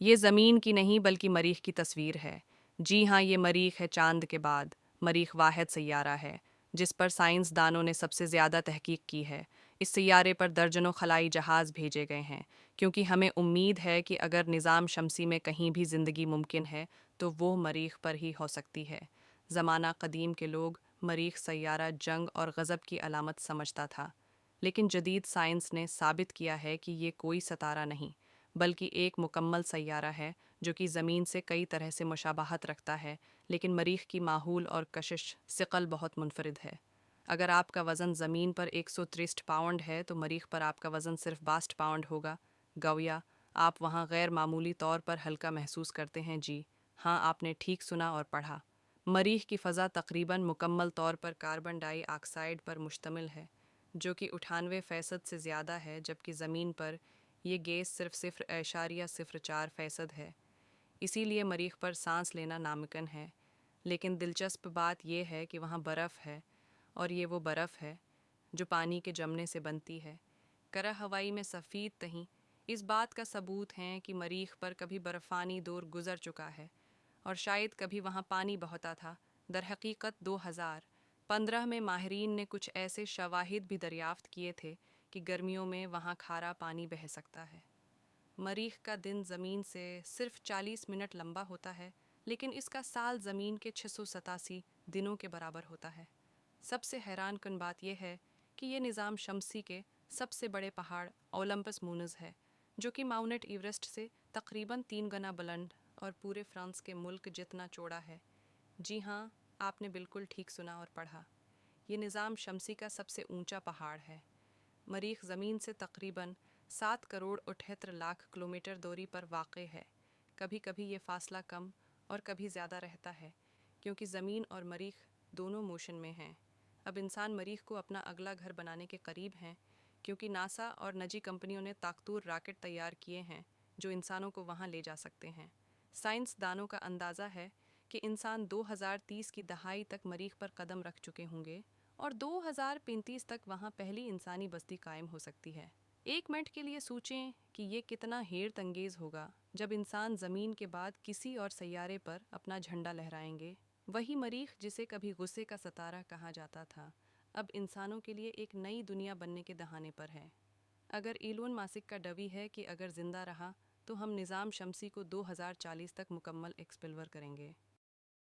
یہ زمین کی نہیں بلکہ مریخ کی تصویر ہے۔ جی ہاں، یہ مریخ ہے چاند کے بعد۔ مریخ واحد سیارہ ہے جس پر سائنس دانوں نے سب سے زیادہ تحقیق کی ہے۔ اس سیارے پر درجنوں خلائی جہاز بھیجے گئے ہیں کیونکہ ہمیں امید ہے کہ اگر نظام شمسی میں کہیں بھی زندگی ممکن ہے تو وہ مریخ پر ہی ہو سکتی ہے۔ زمانہ قدیم کے لوگ مریخ سیارہ جنگ اور غضب کی علامت سمجھتا تھا، لیکن جدید سائنس نے ثابت کیا ہے کہ یہ کوئی ستارہ نہیں بلکہ ایک مکمل سیارہ ہے جو کہ زمین سے کئی طرح سے مشابہت رکھتا ہے، لیکن مریخ کی ماحول اور کشش ثقل بہت منفرد ہے۔ اگر آپ کا وزن زمین پر 163 پاؤنڈ ہے تو مریخ پر آپ کا وزن صرف 62 پاؤنڈ ہوگا۔ گویا آپ وہاں غیر معمولی طور پر ہلکا محسوس کرتے ہیں۔ جی ہاں، آپ نے ٹھیک سنا اور پڑھا۔ مریخ کی فضا تقریباً مکمل طور پر کاربن ڈائی آکسائڈ پر مشتمل ہے، جو کہ 98% سے زیادہ ہے، جبکہ زمین پر یہ گیس صرف 0.04% ہے۔ اسی لیے مریخ پر سانس لینا ناممکن ہے۔ لیکن دلچسپ بات یہ ہے کہ وہاں برف ہے، اور یہ وہ برف ہے جو پانی کے جمنے سے بنتی ہے۔ کرہ ہوائی میں سفید تہیں اس بات کا ثبوت ہے کہ مریخ پر کبھی برفانی دور گزر چکا ہے، اور شاید کبھی وہاں پانی بہتا تھا۔ در حقیقت 2015 میں ماہرین نے کچھ ایسے شواہد بھی دریافت کیے تھے کہ گرمیوں میں وہاں کھارا پانی بہہ سکتا ہے۔ مریخ کا دن زمین سے صرف 40 منٹ لمبا ہوتا ہے، لیکن اس کا سال زمین کے 687 دنوں کے برابر ہوتا ہے۔ سب سے حیران کن بات یہ ہے کہ یہ نظام شمسی کے سب سے بڑے پہاڑ اولمپس مونز ہے، جو کہ ماؤنٹ ایورسٹ سے تقریباً 3 گنا بلند اور پورے فرانس کے ملک جتنا چوڑا ہے۔ جی ہاں، آپ نے بالکل ٹھیک سنا اور پڑھا۔ یہ نظام شمسی کا سب سے اونچا پہاڑ ہے۔ مریخ زمین سے تقریباً 7 کروڑ 78 لاکھ کلومیٹر دوری پر واقع ہے۔ کبھی کبھی یہ فاصلہ کم اور کبھی زیادہ رہتا ہے کیونکہ زمین اور مریخ دونوں موشن میں ہیں۔ اب انسان مریخ کو اپنا اگلا گھر بنانے کے قریب ہیں کیونکہ ناسا اور نجی کمپنیوں نے طاقتور راکٹ تیار کیے ہیں جو انسانوں کو وہاں لے جا سکتے ہیں۔ سائنس دانوں کا اندازہ ہے کہ انسان 2030 کی دہائی تک مریخ پر قدم رکھ چکے ہوں گے اور 2035 تک وہاں پہلی انسانی بستی قائم ہو سکتی ہے۔ ایک منٹ کے لیے سوچیں کہ یہ کتنا حیرت انگیز ہوگا جب انسان زمین کے بعد کسی اور سیارے پر اپنا جھنڈا لہرائیں گے۔ وہی مریخ جسے کبھی غصے کا ستارہ کہا جاتا تھا، اب انسانوں کے لیے ایک نئی دنیا بننے کے دہانے پر ہے۔ اگر ایلون ماسک کا دعوی ہے کہ اگر زندہ رہا تو ہم نظام شمسی کو 2040 تک مکمل ایکسپلور کریں گے۔